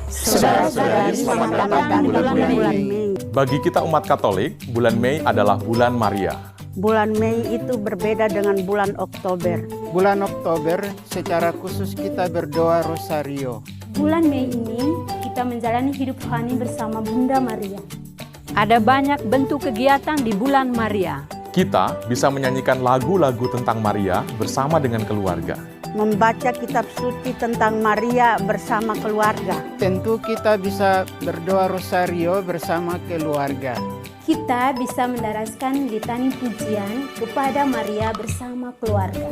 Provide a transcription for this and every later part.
Saudara-saudari, selamat datang di bulan Mei. Bagi kita umat Katolik, bulan Mei adalah bulan Maria. Bulan Mei itu berbeda dengan bulan Oktober. Bulan Oktober secara khusus kita berdoa Rosario. Bulan Mei ini kita menjalani hidup rohani bersama Bunda Maria. Ada banyak bentuk kegiatan di bulan Maria. Kita bisa menyanyikan lagu-lagu tentang Maria bersama dengan keluarga. Membaca kitab suci tentang Maria bersama keluarga. Tentu kita bisa berdoa Rosario bersama keluarga. Kita bisa mendaraskan litani pujian kepada Maria bersama keluarga.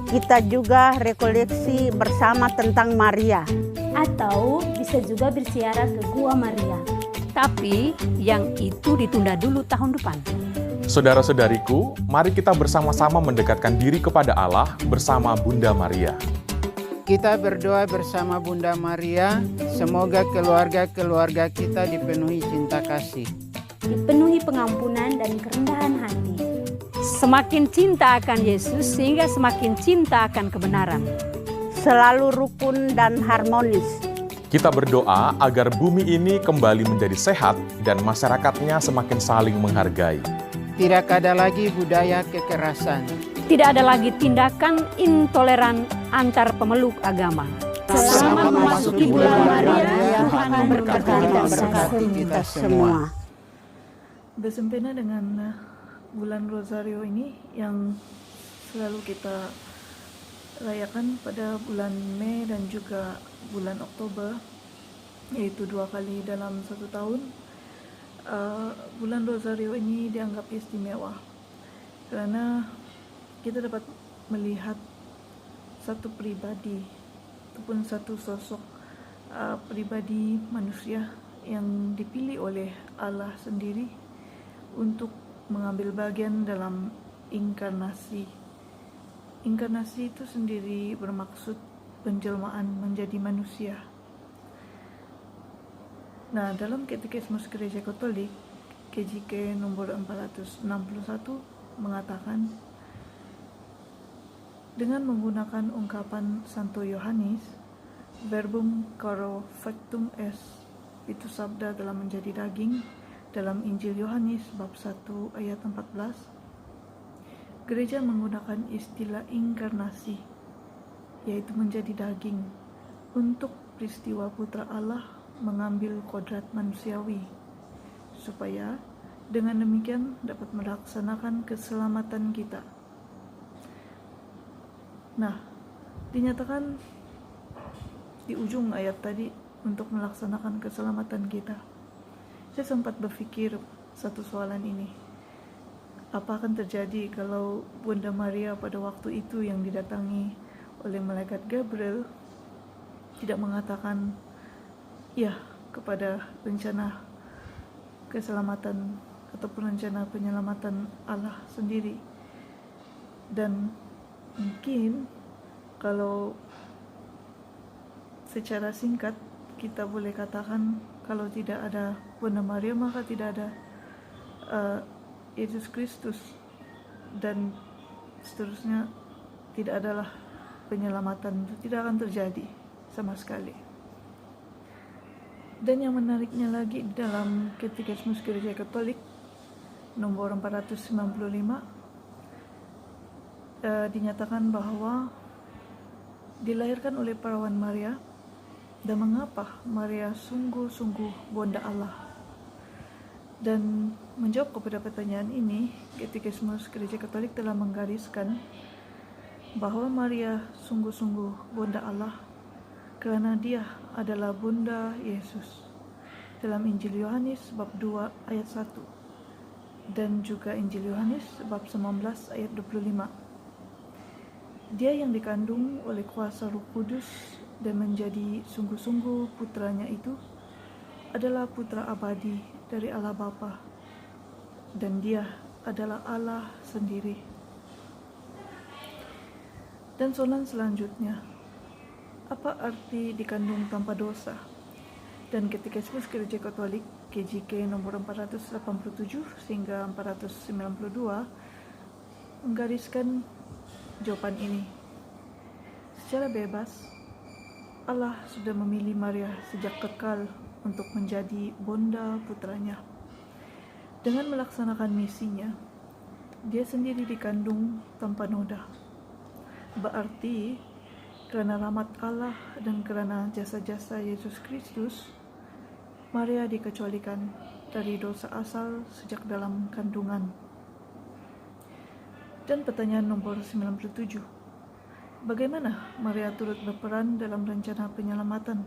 Kita juga rekoleksi bersama tentang Maria. Atau bisa juga berziarah ke Gua Maria. Tapi yang itu ditunda dulu tahun depan. Saudara-saudariku, mari kita bersama-sama mendekatkan diri kepada Allah bersama Bunda Maria. Kita berdoa bersama Bunda Maria, semoga keluarga-keluarga kita dipenuhi cinta kasih, dipenuhi pengampunan dan kerendahan hati. Semakin cinta akan Yesus sehingga semakin cinta akan kebenaran. Selalu rukun dan harmonis. Kita berdoa agar bumi ini kembali menjadi sehat dan masyarakatnya semakin saling menghargai. Tidak ada lagi budaya kekerasan. Tidak ada lagi tindakan intoleran antar pemeluk agama. Selamat memasuki bulan Maria, Tuhan memberkati kita semua. Bersempena dengan bulan Rosario ini yang selalu kita rayakan pada bulan Mei dan juga bulan Oktober, yaitu 2 kali dalam 1 tahun. Bulan Rosario ini dianggap istimewa karena kita dapat melihat satu pribadi ataupun satu sosok pribadi manusia yang dipilih oleh Allah sendiri untuk mengambil bagian dalam inkarnasi. Inkarnasi itu sendiri bermaksud penjelmaan menjadi manusia. Nah, dalam Katekismus Gereja Katolik, KJK nomor 461 mengatakan, dengan menggunakan ungkapan Santo Yohanes, verbum caro factum est, itu sabda telah menjadi daging, dalam Injil Yohanes bab 1 ayat 14, Gereja menggunakan istilah inkarnasi, yaitu menjadi daging, untuk peristiwa Putra Allah mengambil kodrat manusiawi, supaya dengan demikian dapat melaksanakan keselamatan kita. Nah, dinyatakan di ujung ayat tadi untuk melaksanakan keselamatan kita. Saya sempat berpikir satu soalan ini. Apa akan terjadi kalau Bunda Maria pada waktu itu yang didatangi oleh malaikat Gabriel tidak mengatakan ya kepada rencana keselamatan ataupun rencana penyelamatan Allah sendiri? Dan mungkin kalau secara singkat kita boleh katakan, kalau tidak ada Bunda Maria maka tidak ada Yesus Kristus, dan seterusnya tidak adalah penyelamatan, itu tidak akan terjadi sama sekali. Dan yang menariknya lagi, dalam Katekismus Gereja Katolik nomor 495 dinyatakan bahwa dilahirkan oleh perawan Maria, dan mengapa Maria sungguh-sungguh Bunda Allah. Dan menjawab kepada pertanyaan ini, Katekismus Gereja Katolik telah menggariskan bahwa Maria sungguh-sungguh Bunda Allah karena dia adalah Bunda Yesus dalam Injil Yohanes bab 2 ayat 1 dan juga Injil Yohanes bab 19 ayat 25. Dia yang dikandung oleh kuasa Roh Kudus dan menjadi sungguh-sungguh putranya itu adalah putra abadi dari Allah Bapa, dan dia adalah Allah sendiri. Dan soalan selanjutnya, apa arti dikandung tanpa dosa? Dan Katekismus Gereja Katolik KJK nomor 487 hingga 492 menggariskan jawaban ini. Secara bebas, Allah sudah memilih Maria sejak kekal untuk menjadi bonda putranya. Dengan melaksanakan misinya, dia sendiri dikandung tanpa noda. Berarti, kerana rahmat Allah dan kerana jasa-jasa Yesus Kristus, Maria dikecualikan dari dosa asal sejak dalam kandungan. Dan pertanyaan nomor 97. Bagaimana Maria turut berperan dalam rencana penyelamatan?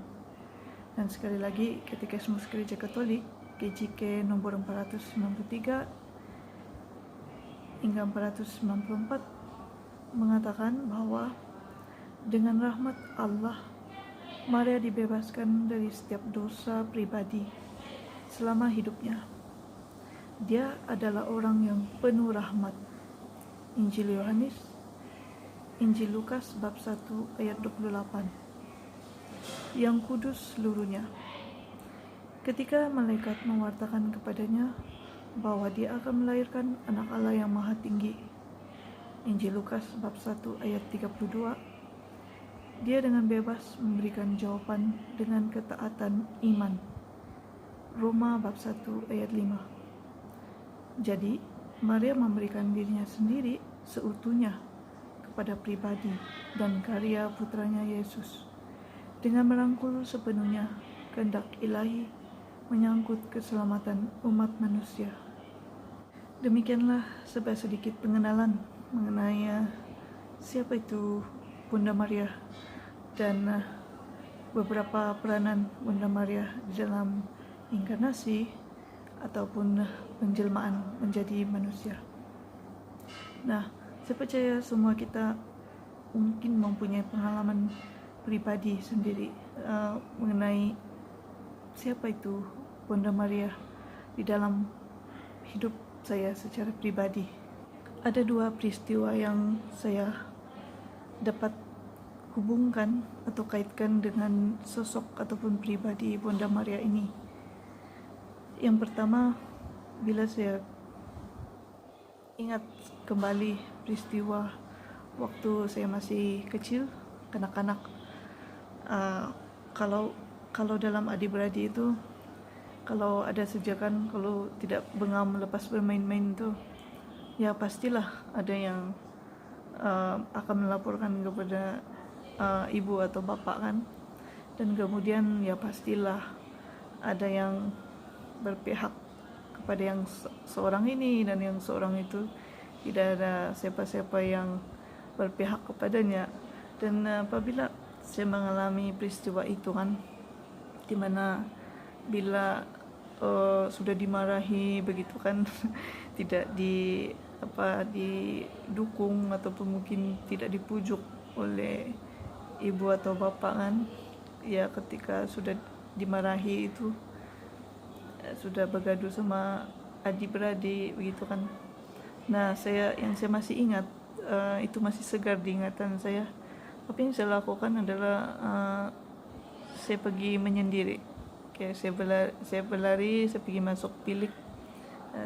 Dan sekali lagi, Katekismus Gereja Katolik, GJK nomor 493 hingga 494 mengatakan bahwa dengan rahmat Allah, Maria dibebaskan dari setiap dosa pribadi selama hidupnya. Dia adalah orang yang penuh rahmat. Injil Yohanes, Injil Lukas bab 1 ayat 28. Yang kudus seluruhnya. Ketika malaikat mewartakan kepadanya bahwa dia akan melahirkan anak Allah yang maha tinggi. Injil Lukas bab 1 ayat 32. Dia dengan bebas memberikan jawaban dengan ketaatan iman. Roma bab 1 ayat 5. Jadi, Maria memberikan dirinya sendiri seutuhnya kepada pribadi dan karya putranya Yesus dengan merangkul sepenuhnya kehendak ilahi menyangkut keselamatan umat manusia. Demikianlah sedikit pengenalan mengenai siapa itu Bunda Maria dan beberapa peranan Bunda Maria di dalam inkarnasi ataupun penjelmaan menjadi manusia. Nah, saya percaya semua kita mungkin mempunyai pengalaman pribadi sendiri mengenai siapa itu Bunda Maria di dalam hidup saya secara pribadi. Ada dua peristiwa yang saya dapat hubungkan atau kaitkan dengan sosok ataupun pribadi Bunda Maria ini. Yang pertama, bila saya ingat kembali peristiwa waktu saya masih kecil, kanak-kanak. Kalau dalam adik-beradik itu, kalau ada sejakan, kalau tidak bengam lepas bermain-main itu, ya pastilah ada yang akan melaporkan kepada ibu atau bapak kan. Dan kemudian ya pastilah ada yang berpihak kepada yang seorang ini dan yang seorang itu, tidak ada siapa-siapa yang berpihak kepadanya. Dan apabila saya mengalami peristiwa itu kan, di mana bila sudah dimarahi begitu kan, tidak didukung ataupun mungkin tidak dipujuk oleh ibu atau bapak kan, ya ketika sudah dimarahi itu sudah bergaduh sama adik-beradik begitu kan. Nah, yang saya masih ingat, itu masih segar di ingatan saya. Apa yang saya lakukan adalah saya pergi menyendiri. Saya berlari, saya pergi masuk bilik.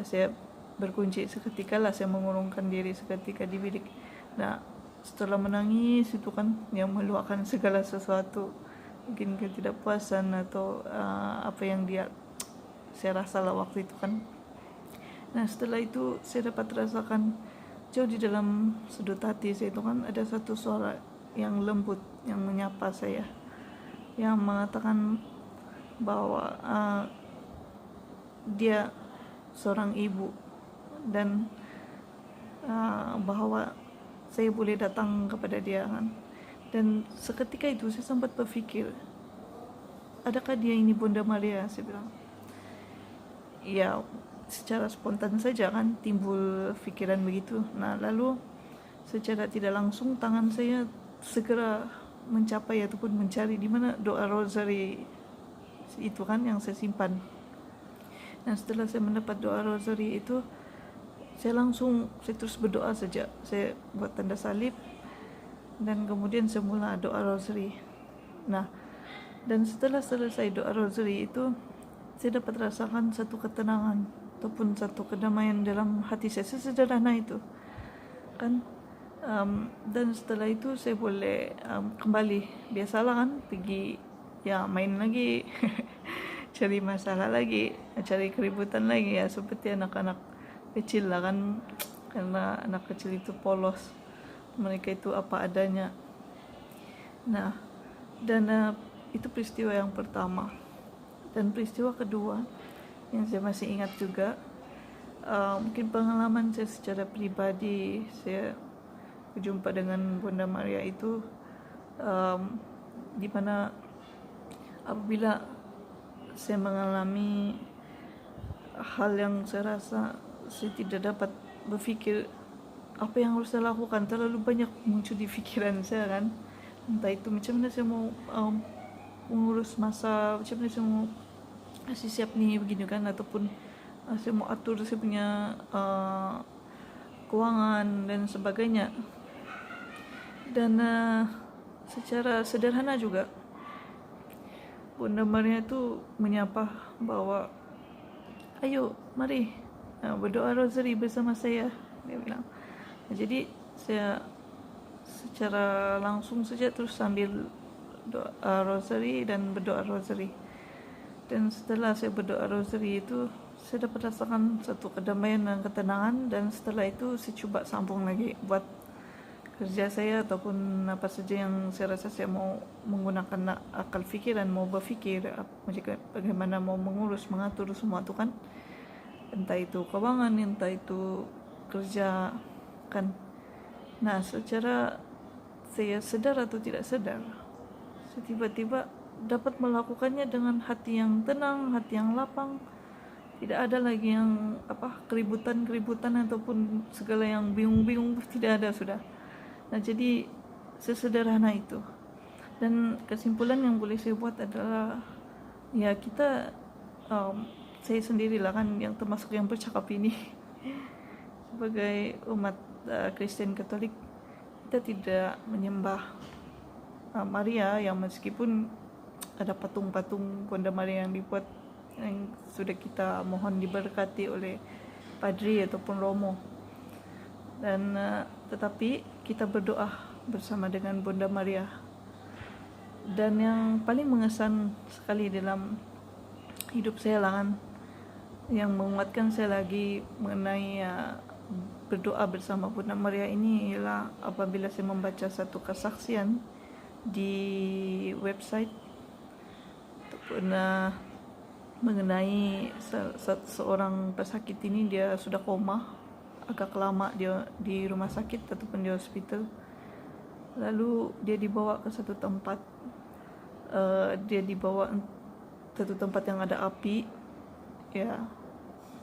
Saya berkunci seketika lah, saya mengurungkan diri seketika di bilik. Nah, setelah menangis itu kan, yang meluapkan segala sesuatu, mungkin ketidakpuasan atau apa yang saya rasa lah waktu itu kan. Nah, setelah itu saya dapat rasakan jauh di dalam sudut hati saya itu kan, ada satu suara yang lembut yang menyapa saya, yang mengatakan bahwa dia seorang ibu dan bahwa saya boleh datang kepada dia kan. Dan seketika itu saya sempat berfikir, adakah dia ini Bunda Maria? Saya bilang, ya secara spontan saja kan timbul pikiran begitu. Nah, lalu secara tidak langsung tangan saya segera mencapai ataupun mencari di mana doa rosari itu kan yang saya simpan. Nah, setelah saya mendapat doa rosari itu, saya terus berdoa saja. Saya buat tanda salib dan kemudian saya mula doa rosari. Nah, dan setelah selesai doa rosari itu, saya dapat rasakan satu ketenangan ataupun satu kedamaian dalam hati saya. Sesederhana itu kan, Dan setelah itu saya boleh kembali biasalah kan, pergi ya main lagi cari masalah lagi, cari keributan lagi ya, seperti anak-anak kecil lah kan, karena anak kecil itu polos, mereka itu apa adanya. Nah, dan itu peristiwa yang pertama. Dan peristiwa kedua yang saya masih ingat juga, mungkin pengalaman saya secara pribadi, saya berjumpa dengan Bunda Maria itu, di mana apabila saya mengalami hal yang saya rasa saya tidak dapat berpikir apa yang harus saya lakukan, terlalu banyak muncul di pikiran saya kan, entah itu macam mana saya mau mengurus masa, macam mana saya mau kasih siap nih begini kan, ataupun saya mau atur saya punya keuangan dan sebagainya. Dan secara sederhana juga Bunda Maria itu menyapa bahwa ayo mari berdoa rosari bersama saya, dia bilang. Jadi saya secara langsung saja terus sambil doa rosari dan berdoa rosari. Dan setelah saya berdoa rosari itu, saya dapat rasakan satu kedamaian dan ketenangan. Dan setelah itu saya coba sambung lagi buat kerja saya ataupun apa saja yang saya rasa saya mau menggunakan akal fikiran, mau berfikir bagaimana mau mengurus, mengatur semua itu kan, entah itu keuangan, entah itu kerja kan. Nah, secara saya sadar atau tidak sadar, saya tiba-tiba dapat melakukannya dengan hati yang tenang, hati yang lapang. Tidak ada lagi yang keributan ataupun segala yang bingung-bingung, tidak ada sudah. Nah, jadi sesederhana itu. Dan kesimpulan yang boleh saya buat adalah ya kita, saya sendirilah kan yang termasuk yang bercakap ini sebagai umat Kristen Katolik, kita tidak menyembah Maria, yang meskipun ada patung-patung Bunda Maria yang dibuat yang sudah kita mohon diberkati oleh padri ataupun romo. Dan tetapi kita berdoa bersama dengan Bunda Maria. Dan yang paling mengesan sekali dalam hidup saya lah kan, yang menguatkan saya lagi mengenai berdoa bersama Bunda Maria ini ialah apabila saya membaca satu kesaksian di website ataupun mengenai seorang pesakit ini. Dia sudah koma agak lama dia di rumah sakit ataupun di hospital. Lalu dia dibawa ke satu tempat, dia dibawa satu tempat yang ada api, ya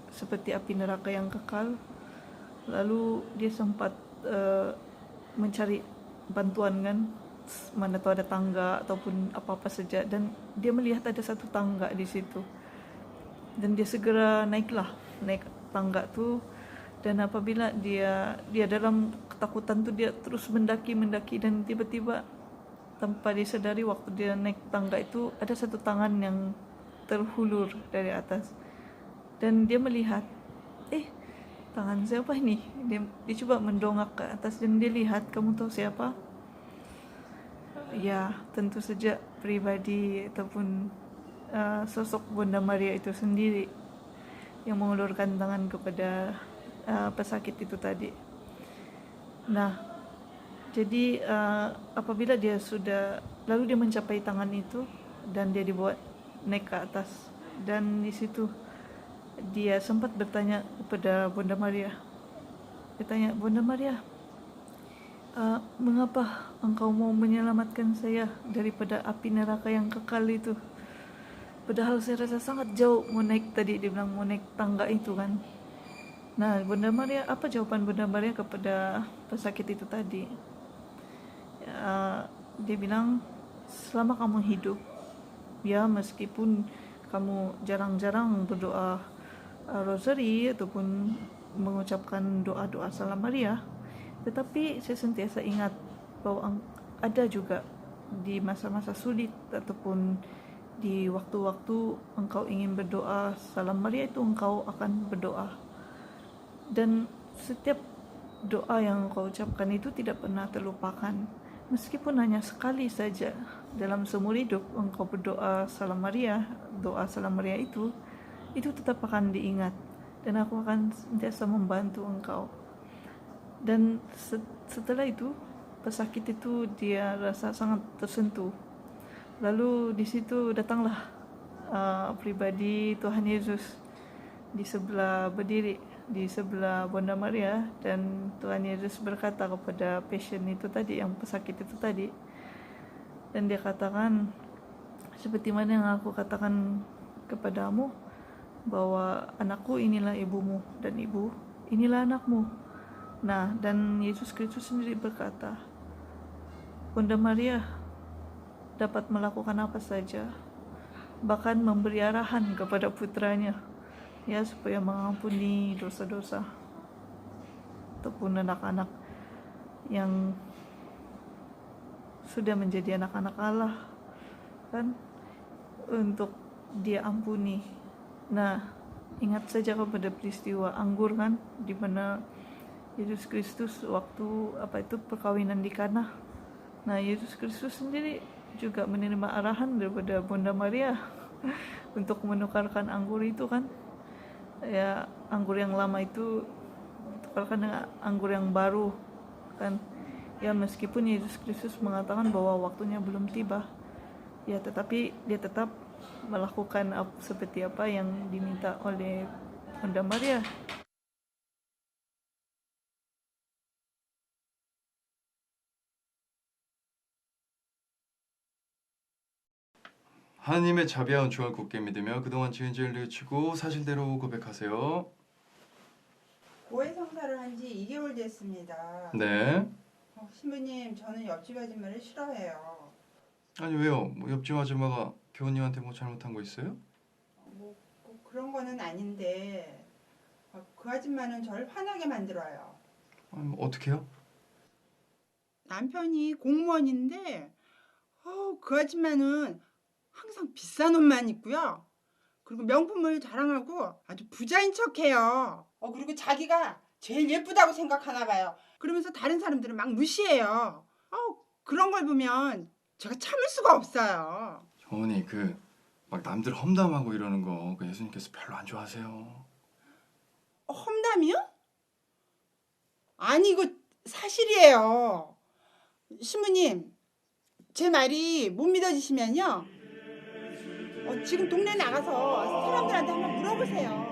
seperti api neraka yang kekal. Lalu dia sempat mencari bantuan kan, mana tahu ada tangga ataupun apa-apa saja, dan dia melihat ada satu tangga di situ. Dan dia segera naik tangga tu. Dan apabila dia dalam ketakutan tu, dia terus mendaki dan tiba-tiba tanpa disadari waktu dia naik tangga itu ada satu tangan yang terhulur dari atas. Dan dia melihat, tangan siapa ini? Dia coba mendongak ke atas dan dia lihat, kamu tahu siapa? Ya, tentu saja pribadi ataupun sosok Bunda Maria itu sendiri yang mengulurkan tangan kepada pesakit itu tadi. Nah, jadi apabila dia sudah, lalu dia mencapai tangan itu dan dia dibawa naik ke atas. Dan di situ dia sempat bertanya kepada Bunda Maria. Dia tanya, Bunda Maria, mengapa engkau mau menyelamatkan saya daripada api neraka yang kekal itu? Padahal saya rasa sangat jauh mau naik tadi, dia bilang mau naik tangga itu kan. Nah, Bunda Maria, apa jawaban Bunda Maria kepada pesakit itu tadi? Dia bilang, selama kamu hidup, ya meskipun kamu jarang-jarang berdoa rosari ataupun mengucapkan doa-doa Salam Maria, tetapi saya sentiasa ingat bahwa ada juga di masa-masa sulit ataupun di waktu-waktu engkau ingin berdoa Salam Maria itu, engkau akan berdoa. Dan setiap doa yang engkau ucapkan itu tidak pernah terlupakan. Meskipun hanya sekali saja dalam seumur hidup engkau berdoa Salam Maria, doa Salam Maria itu tetap akan diingat. Dan aku akan sentiasa membantu engkau. Dan setelah itu, pesakit itu dia rasa sangat tersentuh. Lalu di situ datanglah pribadi Tuhan Yesus di sebelah berdiri di sebelah Bunda Maria, dan Tuhan Yesus berkata kepada pasien itu tadi, yang pesakit itu tadi, dan dia katakan seperti mana yang aku katakan kepadamu, bahwa anakku inilah ibumu dan ibu inilah anakmu. Nah, dan Yesus Kristus sendiri berkata, Bunda Maria dapat melakukan apa saja, bahkan memberi arahan kepada putranya, ya, supaya mengampuni dosa-dosa ataupun anak-anak yang sudah menjadi anak-anak Allah, kan, untuk dia ampuni. Nah, ingat saja kepada peristiwa anggur, kan, di mana Yesus Kristus waktu perkawinan di Kana. Nah, Yesus Kristus sendiri juga menerima arahan daripada Bunda Maria untuk menukarkan anggur itu, kan, ya, anggur yang lama itu tukarkan dengan anggur yang baru, kan, ya, meskipun Yesus Kristus mengatakan bahwa waktunya belum tiba, ya, tetapi dia tetap melakukan seperti apa yang diminta oleh Bunda Maria. 하나님의 자비하온 종을 굳게 믿으며 그동안 지은 죄를 뉘우치고 사실대로 고백하세요. 고해 성사를 한 지 2개월 됐습니다. 네. 신부님, 저는 옆집 아줌마를 싫어해요. 아니 왜요? 뭐 옆집 아줌마가 교우님한테 뭐 잘못한 거 있어요? 뭐 꼭 그런 거는 아닌데 그 아줌마는 저를 화나게 만들어요. 아니 뭐 어떻게요? 남편이 공무원인데 그 아줌마는 항상 비싼 옷만 입고요. 그리고 명품을 자랑하고 아주 부자인 척해요. 그리고 자기가 제일 예쁘다고 생각하나 봐요. 그러면서 다른 사람들은 막 무시해요. 그런 걸 보면 제가 참을 수가 없어요. 어머니 막 남들 험담하고 이러는 거 예수님께서 별로 안 좋아하세요. 험담이요? 아니, 이거 사실이에요. 신부님, 제 말이 못 믿어지시면요, 지금 동네 나가서 사람들한테 한번 물어보세요.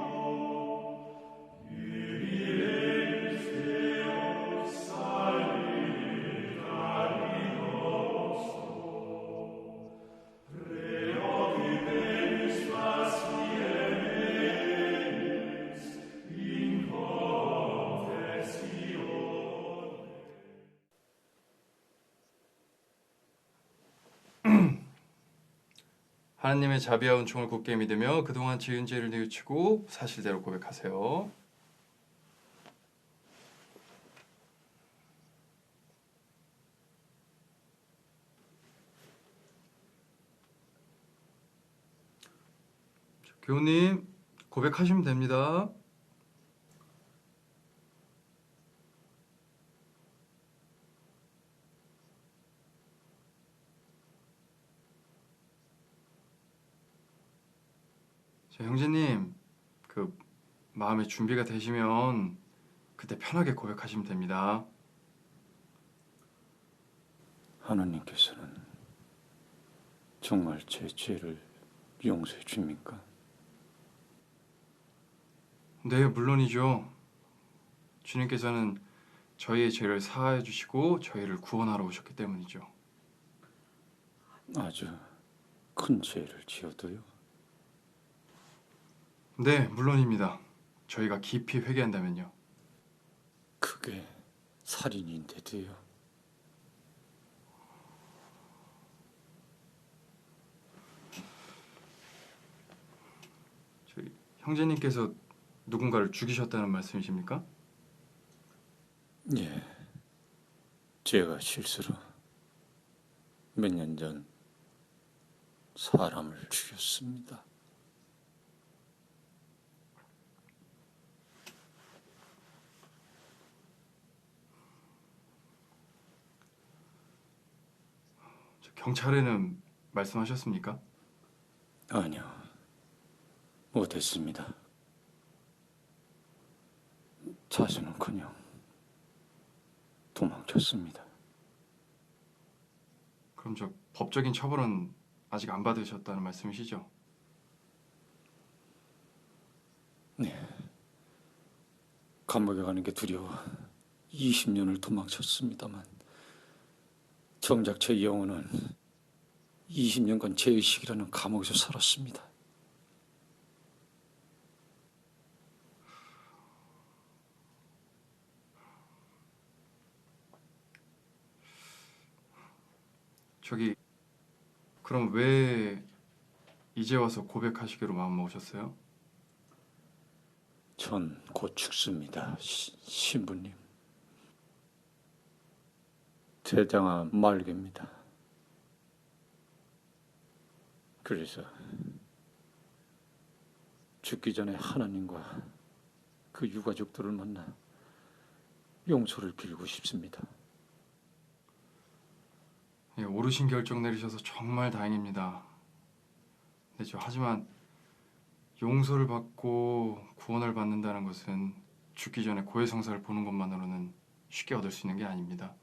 하나님의 자비하온 종을 굳게 믿으며 그동안 지은 죄를 뉘우치고 사실대로 고백하세요. 교우님, 고백하시면 됩니다. 자, 형제님, 마음의 준비가 되시면 그때 편하게 고백하시면 됩니다. 하나님께서는 정말 제 죄를 용서해 줍니까? 네, 물론이죠. 주님께서는 저희의 죄를 사하여 주시고 저희를 구원하러 오셨기 때문이죠. 아주 큰 죄를 지어도요? 네, 물론입니다. 저희가 깊이 회개한다면요. 그게 살인인데도요? 저희 형제님께서 누군가를 죽이셨다는 말씀이십니까? 예, 제가 실수로 몇 년 전 사람을 죽였습니다. 경찰에는 말씀하셨습니까? 아니요, 못했습니다. 자수는커녕 도망쳤습니다. 그럼 저 법적인 처벌은 아직 안 받으셨다는 말씀이시죠? 네, 감옥에 가는 게 두려워 20년을 도망쳤습니다만 정작 제 영혼은 20년간 죄의식이라는 감옥에서 살았습니다. 저기 그럼 왜 이제 와서 고백하시기로 마음먹으셨어요? 전 곧 죽습니다, 신부님. 대장암 말기입니다. 그래서 죽기 전에 하나님과 그 유가족들을 만나 용서를 빌고 싶습니다. 예, 옳으신 결정 내리셔서 정말 다행입니다. 네, 하지만 용서를 받고 구원을 받는다는 것은 죽기 전에 고해성사를 보는 것만으로는 쉽게 얻을 수 있는 게 아닙니다.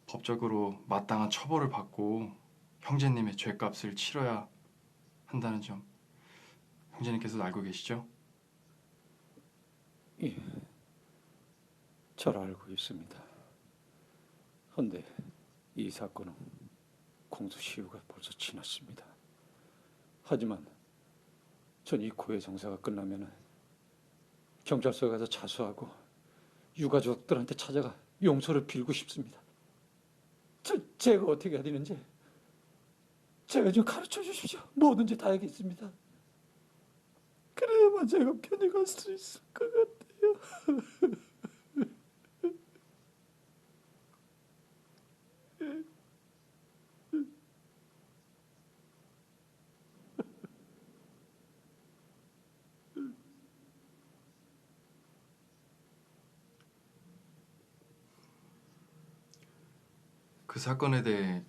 법적으로 마땅한 처벌을 받고 형제님의 죄값을 치러야 한다는 점 형제님께서도 알고 계시죠? 예, 잘 알고 있습니다. 그런데 이 사건은 공소시효가 벌써 지났습니다. 하지만 전 이 고해성사가 끝나면 경찰서에 가서 자수하고 유가족들한테 찾아가 용서를 빌고 싶습니다. 제가 어떻게 해야 되는지 제가 좀 가르쳐 주십시오. 뭐든지 다 하겠습니다. 그래야만 제가 편히 갈 수 있을 것 같아요. 그 사건에 대해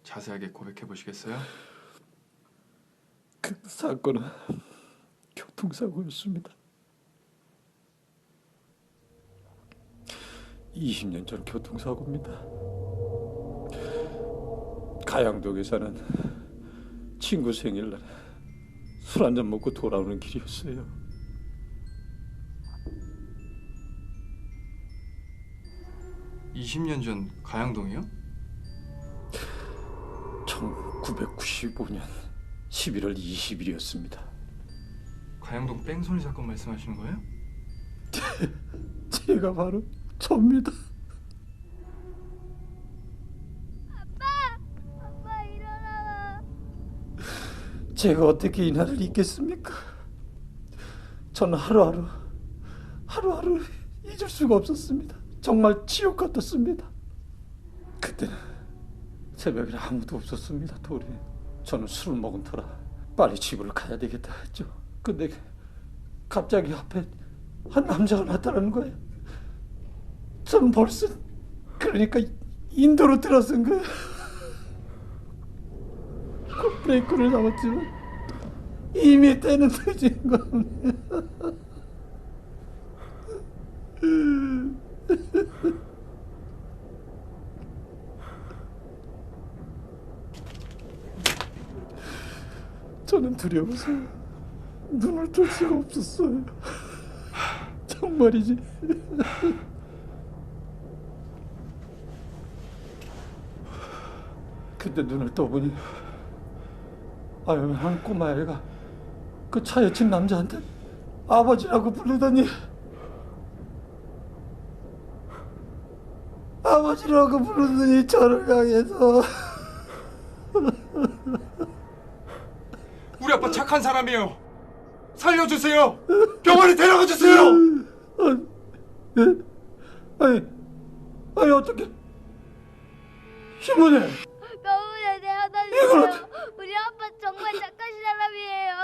자세하게 고백해 보시겠어요? 그 사건은 교통사고였습니다. 20년 전 교통사고입니다. 가양동에 사는 친구 생일날 술 한잔 먹고 돌아오는 길이었어요. (20년) 전 가양동이요? 1995년 11월 20일이었습니다. 가양동 뺑소니 사건 말씀하시는 거예요? 제가 바로 접니다. 아빠 일어나라. 제가 어떻게 이 날을 잊겠습니까? 저는 하루하루 잊을 수가 없었습니다. 정말 지옥 같았습니다. 그때는 새벽에 아무도 없었습니다. 도리. 저는 술을 먹은 터라 빨리 집으로 가야 되겠다 했죠. 근데 갑자기 앞에 한 남자가 나타나는 거예요. 저는 벌써 그러니까 인도로 들어선 거예요. 그 브레이크를 잡았지만 이미 때는 늦은 겁니다. 저는 두려워서 눈을 뜰 수가 없었어요. 정말이지. 근데 눈을 떠보니 한 꼬마애가 그 차에 친 남자한테 아버지라고 부르더니 저를 향해서 우리 아빠 착한 사람이에요. 살려주세요. 병원에 데려가 주세요. 아니 어떻게 신부님? 너무나 내어달래요. 우리 아빠 정말 착한 사람이에요.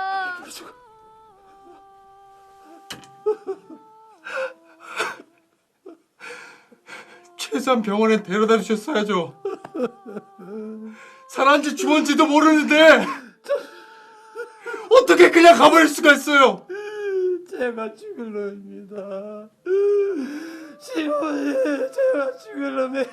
최소한 병원에 데려다 주셨어야죠. 살았는지 죽었는지도 모르는데 어떻게 그냥 가버릴 수가 있어요? 제가 죽을 놈입니다. 시모님, 제가 죽을 놈이에요.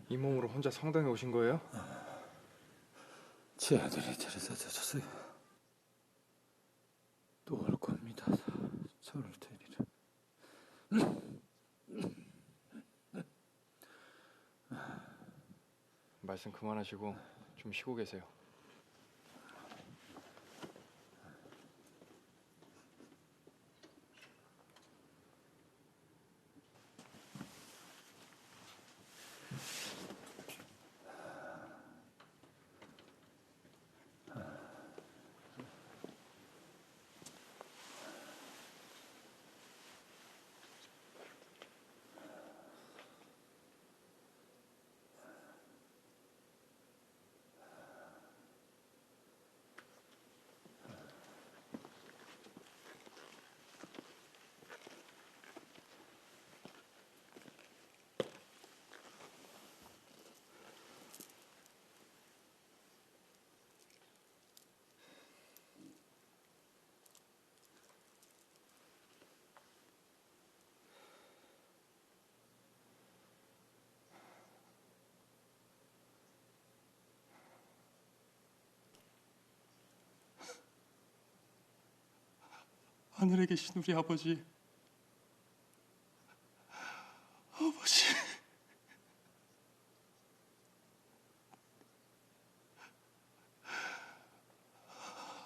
이 몸으로 혼자 성당에 오신 거예요? 제 아들이 데려다 줬어요. 또 올 겁니다. 저를 데리러. 말씀 그만하시고 좀 쉬고 계세요. 하늘에 계신 우리 아버지,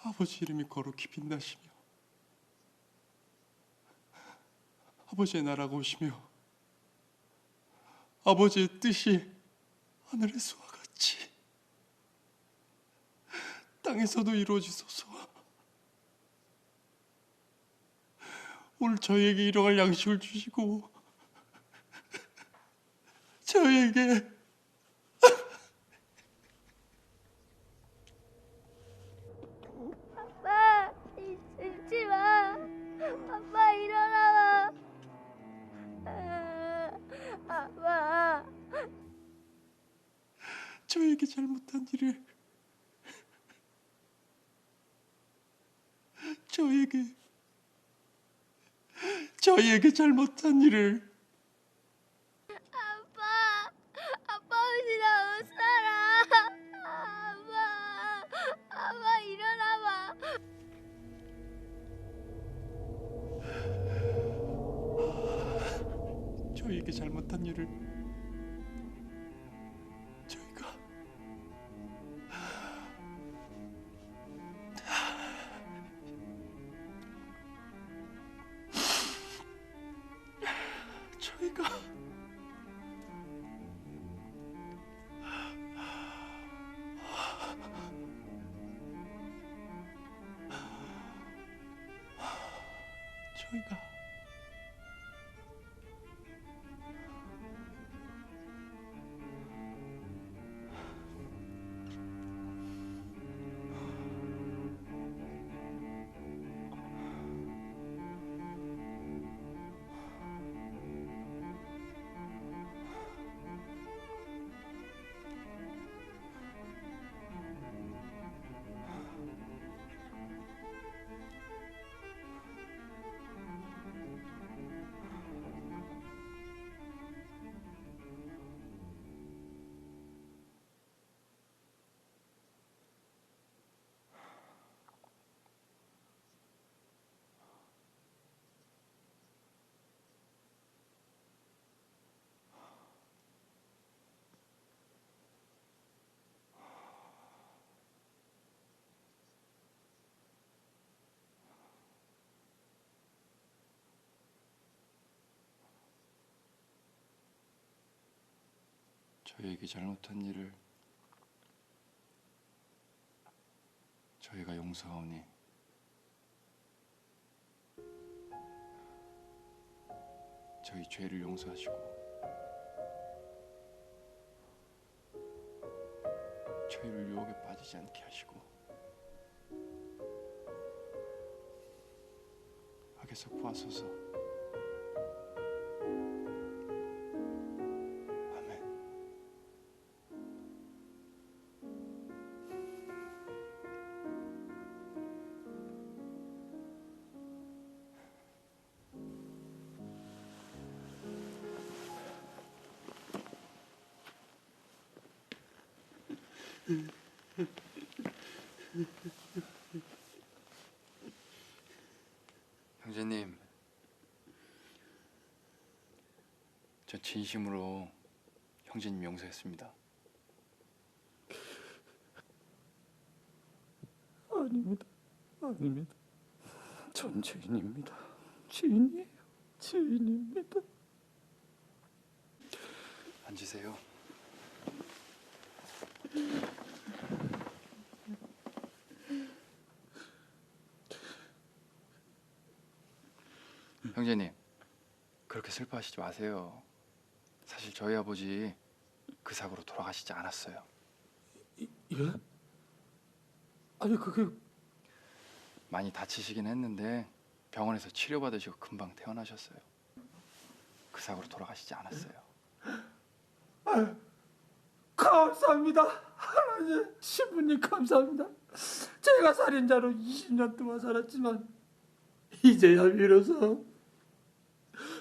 아버지 이름이 거룩히 빛나시며 아버지의 나라가 오시며 아버지의 뜻이 하늘에서와 같이 땅에서도 이루어지소서. 오늘 저희에게 일용할 양식을 주시고 저희에게 아빠, 잊지 마. 아빠, 일어나봐. 아빠. 저희에게 잘못한 일을 저희에게 잘못한 일을 아빠 없이 나 못 살아. 아빠 일어나봐. 저희에게 잘못한 일을 저희가 저희가 저희에게 잘못한 일을 저희가 용서하오니 저희 죄를 용서하시고 저희를 유혹에 빠지지 않게 하시고 악에서 구하소서. 아멘. 형제님, 저 진심으로 형제님 용서했습니다. 아닙니다. 아닙니다. 전 죄인입니다. 죄인이에요. 죄인입니다. 앉으세요. 형제님, 그렇게 슬퍼하시지 마세요. 사실 저희 아버지 그 사고로 돌아가시지 않았어요. 예? 아니 그게 많이 다치시긴 했는데 병원에서 치료받으시고 금방 퇴원하셨어요. 그 사고로 돌아가시지 않았어요. 아유, 감사합니다. 하나님, 신부님 감사합니다. 제가 살인자로 20년 동안 살았지만 이제야 비로소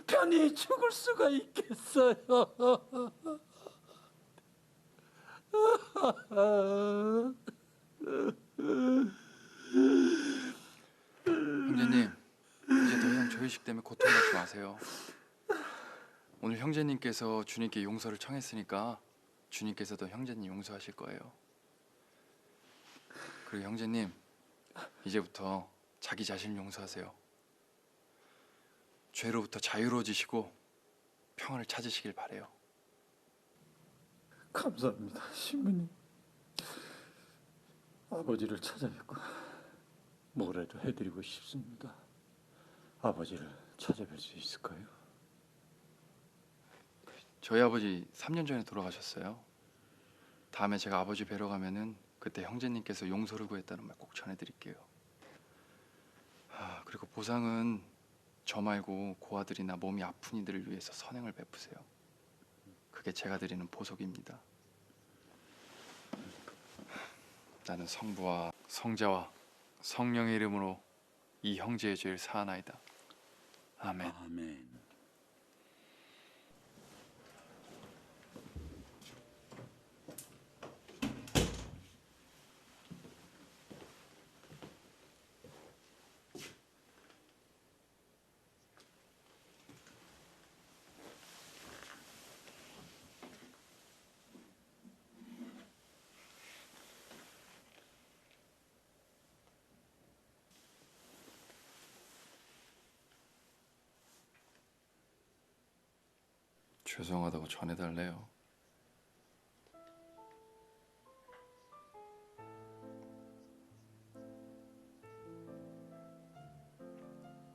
편히 죽을 수가 있겠어요. 형제님, 이제 더 이상 저희식 때문에 고통받지 마세요. 오늘 형제님께서 주님께 용서를 청했으니까 주님께서도 형제님 용서하실 거예요. 그리고 형제님, 이제부터 자기 자신을 용서하세요. 죄로부터 자유로워지시고 평안을 찾으시길 바래요. 감사합니다, 신부님. 아버지를 찾아뵙고 뭐라도 해드리고 싶습니다. 아버지를 찾아뵐 수 있을까요? 저희 아버지 3년 전에 돌아가셨어요. 다음에 제가 아버지 뵈러 가면은 그때 형제님께서 용서를 구했다는 말 꼭 전해드릴게요. 그리고 보상은 저 말고 고아들이나 몸이 아픈 이들을 위해서 선행을 베푸세요. 그게 제가 드리는 보석입니다. 나는 성부와 성자와 성령의 이름으로 이 형제의 죄를 사하나이다. 아멘. 아멘. 죄송하다고 전해달래요.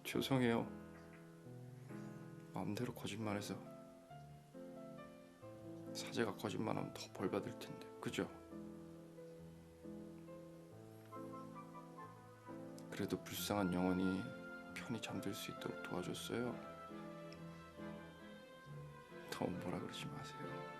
죄송해요. 마음대로 거짓말해서. 사제가 거짓말하면 더 벌 받을 텐데, 그죠? 그래도 불쌍한 영혼이 편히 잠들 수 있도록 도와줬어요. 너무 뭐라 그러지 마세요.